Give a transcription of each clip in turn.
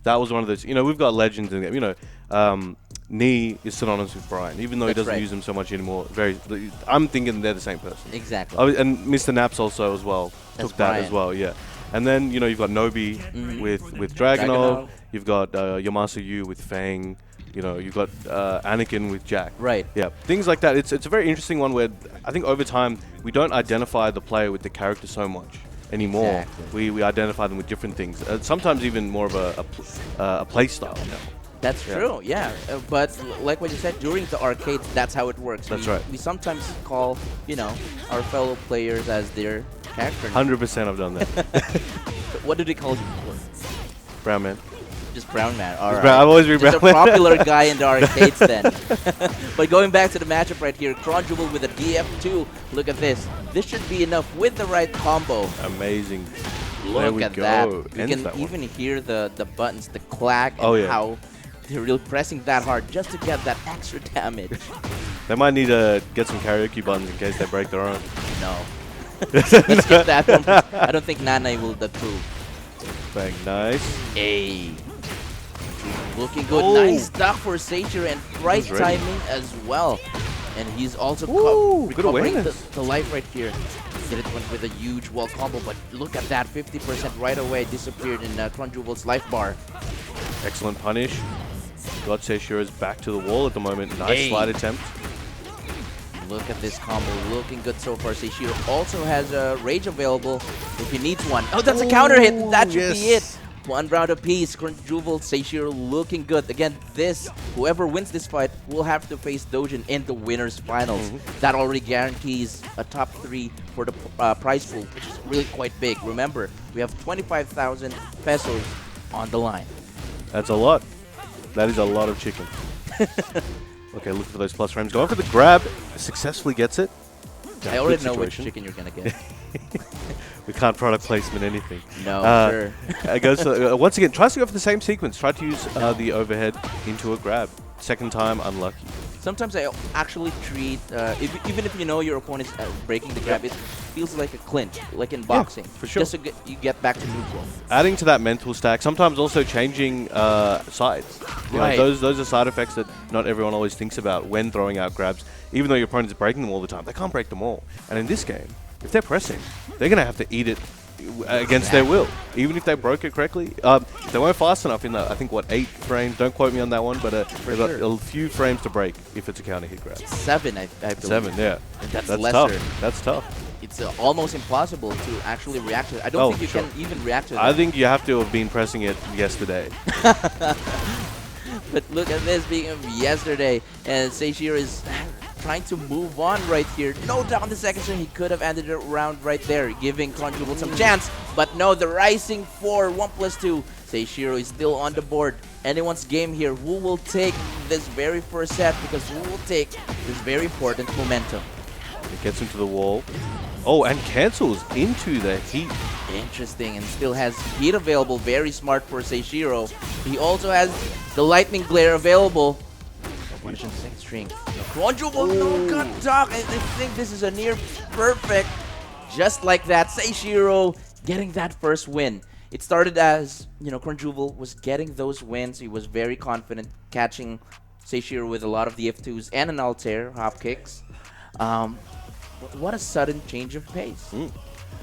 that was one of those. You know, we've got legends in the game. You know, Knee is synonymous with Brian, even though he doesn't use them so much anymore. I'm thinking they're the same person. Exactly. Oh, and Mr. Naps also as well took that Brian. as well. Yeah. And then you know you've got Nobi with Dragunov. You've got Yamasa Yu with Fang. You know, you've got Anakin with Jack. Right. Yeah, things like that. It's a very interesting one where I think over time we don't identify the player with the character so much anymore. Exactly. We identify them with different things. Sometimes even more of a play style. That's true, yeah. But like what you said, during the arcades, that's how it works. That's right. We sometimes call, you know, our fellow players as their character. 100% I've done that. What do they call you before? Brown man. Just Brown Man. All right. I've always been Just Brown a popular guy in the arcades then. But going back to the matchup right here, Kronjuvel with a DF2. Look at this. This should be enough with the right combo. Amazing. Look at that. You can even hear the buttons, the clack, and how they're really pressing that hard just to get that extra damage. They might need to get some karaoke buttons in case they break their own. No. Let's skip that one. I don't think Nana will approve. Bang, nice. Hey. Looking good. Oh. Nice duck for Seishiro and right timing as well. And he's also recovering the life right here. Did it with a huge wall combo, but look at that. 50% right away disappeared in Kronjuvel's life bar. Excellent punish. God Seishiro's back to the wall at the moment. Nice slide attempt. Look at this combo. Looking good so far. Seishiro also has a rage available if he needs one. Oh, that's a counter hit. That should be it. One round apiece. Kronjuvel, Seishiro looking good. Again, whoever wins this fight will have to face Dojin in the winners finals. That already guarantees a top 3 for the prize pool, which is really quite big. Remember, we have 25,000 pesos on the line. That's a lot. That is a lot of chicken. Okay, look for those plus frames. Going for the grab. Successfully gets it. I already know which chicken you're going to get. We can't product placement anything. No, sure. It goes once again, tries to go for the same sequence. Try to use the overhead into a grab. Second time, unlucky. Sometimes I actually treat, even if you know your opponent is breaking the grab, it feels like a clinch, like in boxing. For sure. Just so you get back to neutral. Adding to that mental stack, sometimes also changing sides. You know, those are side effects that not everyone always thinks about when throwing out grabs. Even though your opponent is breaking them all the time, they can't break them all. And in this game, if they're pressing, they're going to have to eat it against their will, even if they broke it correctly. They weren't fast enough in the, I think, what, 8 frames? Don't quote me on that one, but they've got a few frames to break if it's a counter hit grab. 7, I believe. 7, yeah. And that's lesser. Tough. That's tough. It's almost impossible to actually react to it. I don't think you can even react to it. I think you have to have been pressing it yesterday. But look at this, being of yesterday, and Seishiro is trying to move on right here. No doubt in the second turn, he could have ended it around right there, giving Kronjuvel some chance. But no, the rising 4, 1+2. Seishiro is still on the board. Anyone's game here. Who will take this very first set? Because who will take this very important momentum? It gets into the wall. Oh, and cancels into the heat. Interesting, and still has heat available. Very smart for Seishiro. He also has the lightning glare available. Punishing second string. Kronjuvel, no good talk. I think this is a near perfect. Just like that, Seishiro getting that first win. It started as, you know, Kronjuvel was getting those wins. He was very confident, catching Seishiro with a lot of the F2s and an Altair hop kicks. What a sudden change of pace.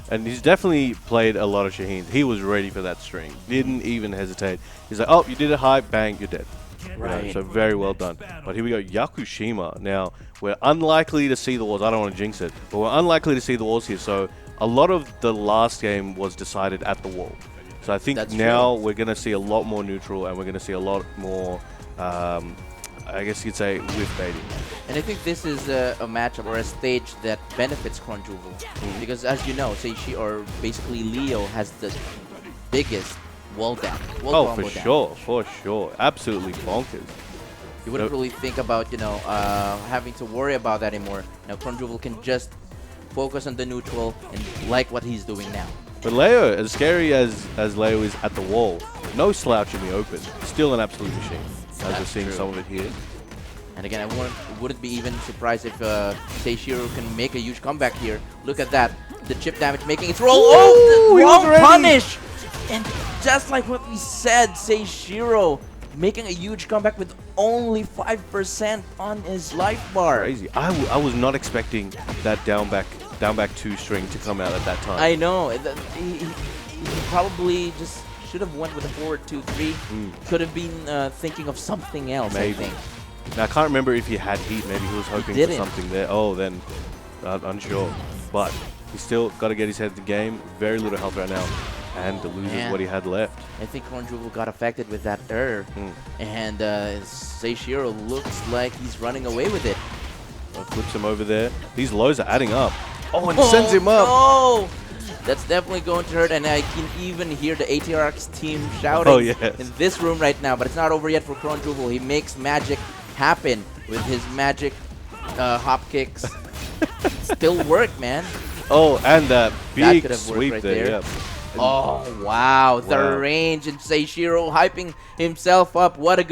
And he's definitely played a lot of Shaheens. He was ready for that string. Didn't even hesitate. He's like, oh, you did it high, bang, you're dead. Right. You know, so very well done. But here we go, Yakushima. Now, we're unlikely to see the walls. I don't want to jinx it, but we're unlikely to see the walls here. So a lot of the last game was decided at the wall. So I think now we're going to see a lot more neutral, and we're going to see a lot more, I guess you'd say, whiff baiting. And I think this is a matchup or a stage that benefits Kronjuvel. Because as you know, Seishiro, or basically Leo, has the biggest wall dash. For sure. Absolutely bonkers. You wouldn't really think about, you know, having to worry about that anymore. Now Kronjuvel can just focus on the neutral and like what he's doing now. But Leo, as scary as Leo is at the wall, no slouch in the open. Still an absolute machine. As we're seeing some of it here. And again, I wouldn't be even surprised if Seishiro can make a huge comeback here. Look at that. The chip damage making its roll. Oh, the wrong punish! And just like what we said, Seishiro making a huge comeback with only 5% on his life bar. Crazy. I was not expecting that down back 2 string to come out at that time. I know. He probably just should have went with a 4-2-3. Could have been thinking of something else, Maybe. I think. Now, I can't remember if he had heat. Maybe he was hoping for didn't. something there. Oh, then unsure. But he's still got to get his head in the game. Very little health right now. And loses what he had left. I think Kronjuvel got affected with that error. And Seishiro looks like he's running away with it. Flips him over there. These lows are adding up. Oh, and sends him up. No! That's definitely going to hurt, and I can even hear the ATRX team shouting in this room right now. But it's not over yet for Kronjuvel. He makes magic happen with his magic hop kicks. Still work, man. Oh, and that big sweep right there. Yeah. Oh, wow. The range, and Seishiro hyping himself up. What a good